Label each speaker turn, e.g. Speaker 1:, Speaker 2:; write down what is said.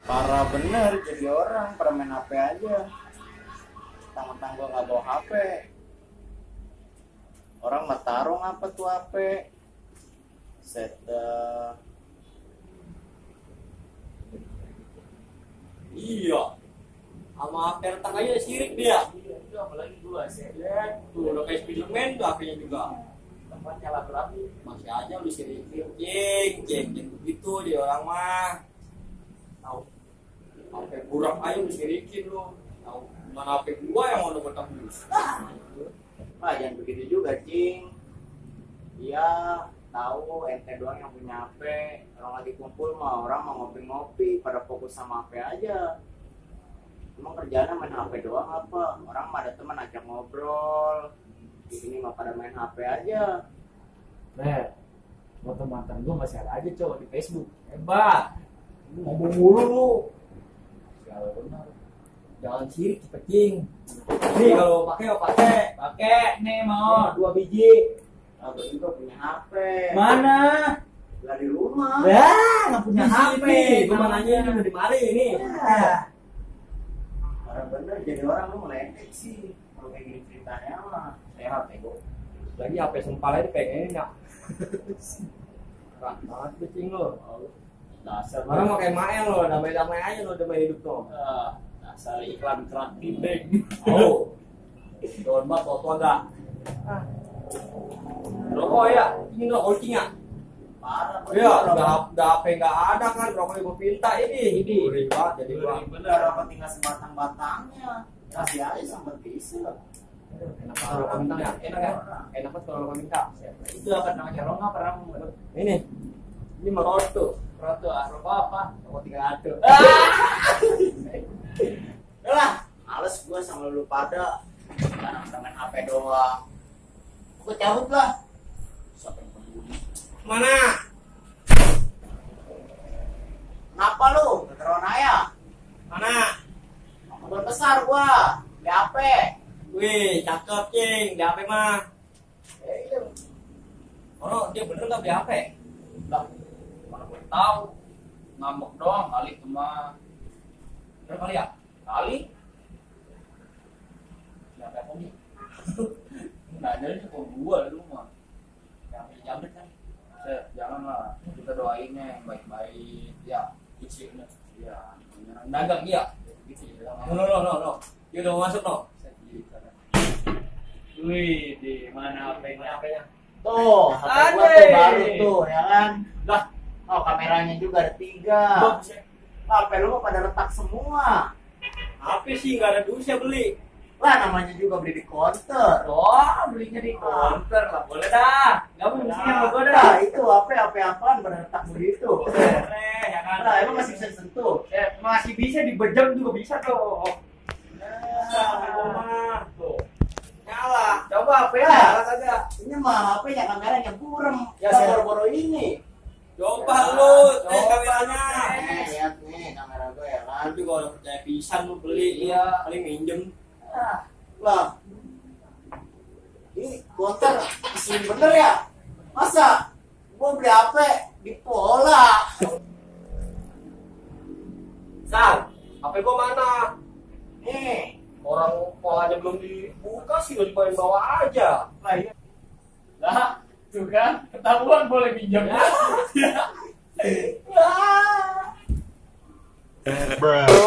Speaker 1: Parah bener jadi orang pada main HP aja. Tang-tang gua nggak bawa HP. Orang mah tarung apa tuh HP. Set
Speaker 2: Iya. Sama HP retak aja sirik dia.
Speaker 3: Itu apalagi gua sih.
Speaker 2: Tuh udah kayak Spiderman tuh HP-nya juga.
Speaker 3: Tempatnya lagi.
Speaker 2: Masih aja lu sirikin. Ceng begitu dia orang mah. Tahu. HP burak aja lu sirikin lu. Tahu mana HP gua yang mau dapat tembus.
Speaker 1: ah jangan begitu juga cing. Iya tahu ente doang yang punya HP. Orang lagi kumpul mah orang mau ngopi-ngopi pada fokus sama HP aja. Emang kerjanya main HP doang apa? Orang mah ada teman ajak ngobrol. Di sini mah pada main HP aja.
Speaker 3: Foto mantan gua masih ada aja cowok di Facebook. Hebat. Ngomong mulu lu. Sial benar.
Speaker 2: Jangan sirik cepet. Nih kalau pakai nih mau 2 biji.
Speaker 1: Aku juga punya HP.
Speaker 2: Mana?
Speaker 1: Lah di rumah.
Speaker 2: Nggak punya HP. Gua mau nanya ini udah di mari ini.
Speaker 1: Orang bener jadi orang lu meledek sih. Kalau kayak gini ceritanya mah sehat ego.
Speaker 2: Lagi HP sempal aja pengen ya. Keras banget becing lo.
Speaker 1: Dasar
Speaker 2: Orang mau kayak Mael lo, damai-damai aja lo, damai hidup lo.
Speaker 1: dasar iklan kerak dinding.
Speaker 2: Oh. Doon ba foto ada? Rokok ya, ini rokok ya.
Speaker 1: Parah
Speaker 2: Iya, udah HP nggak ada kan, rokok yang gue pinta ini. Gurih banget jadi gua.
Speaker 1: bener apa tinggal sebatang-batangnya. Kasih aja sampai bisa.
Speaker 2: Enak kalau rokok minta ya, enak ya? Enak banget kalau rokok minta.
Speaker 3: Itu apa namanya? Rongga apa ramu?
Speaker 2: Ini merotu.
Speaker 3: Roto, rokok apa?
Speaker 2: Rokok 300.
Speaker 1: Udah, males gua sama lu pada. Karena main HP doang. Gua cabut lah. Siapa yang peduli?
Speaker 2: Mana?
Speaker 1: Kenapa lu? Keteruan ayah.
Speaker 2: Mana?
Speaker 1: Mobil besar gua. Di HP.
Speaker 2: Wih, cakep cing, di HP mah.
Speaker 1: Iya.
Speaker 2: Oh, dia bener nggak beli HP?
Speaker 3: Lah, mana gue tahu. Ngambek doang kali cuma
Speaker 2: Berapa kali ya?
Speaker 3: kali. Siapa yang ini? Nggak ada sih kok gua lu mah. Yang jambret kan. Janganlah. Kita doainnya yang baik-baik. Ya, isinya. Ya, beneran dagang dia. Gitu ya.
Speaker 2: No. Dia udah mau masuk no.
Speaker 3: Wih, di mana HP-nya?
Speaker 1: Tuh, HP gua tuh baru tuh, ya kan? Lah, oh kameranya juga ada 3. HP lu mah pada retak semua.
Speaker 2: HP sih nggak ada duitnya beli.
Speaker 1: Lah namanya juga beli di counter.
Speaker 3: Oh, belinya di counter lah. Boleh dah. Nggak mau sini sama gua dah.
Speaker 1: Nah, itu HP apaan pada retak begitu?
Speaker 3: Ya kan?
Speaker 1: Nah, emang masih bisa disentuh.
Speaker 3: Masih bisa dibejam juga bisa tuh.
Speaker 2: HP gua mah. Tuh. Nyala.
Speaker 3: Coba HP
Speaker 1: Ya.
Speaker 3: nyala kagak?
Speaker 1: Ini mah HP-nya kameranya burem.
Speaker 3: Ya,
Speaker 1: Ya,
Speaker 3: saya-
Speaker 1: boro-boro ini.
Speaker 2: Coba lu,
Speaker 3: Coba,
Speaker 2: kameranya.
Speaker 1: Lihat nih kamera gue ya kan.
Speaker 2: Nanti kalau udah percaya pisan lu beli,
Speaker 3: Iya.
Speaker 2: paling minjem.
Speaker 1: Lah, ini counter mesin bener ya? Masa gua beli HP di Pola?
Speaker 2: Sal, HP gua mana?
Speaker 1: Nih,
Speaker 2: Orang polanya belum dibuka sih, udah dibawain bawa aja.
Speaker 1: lah iya.
Speaker 3: Lah, tuh kan ketahuan boleh pinjam.
Speaker 2: Ya.
Speaker 1: Lah.
Speaker 4: Bruh.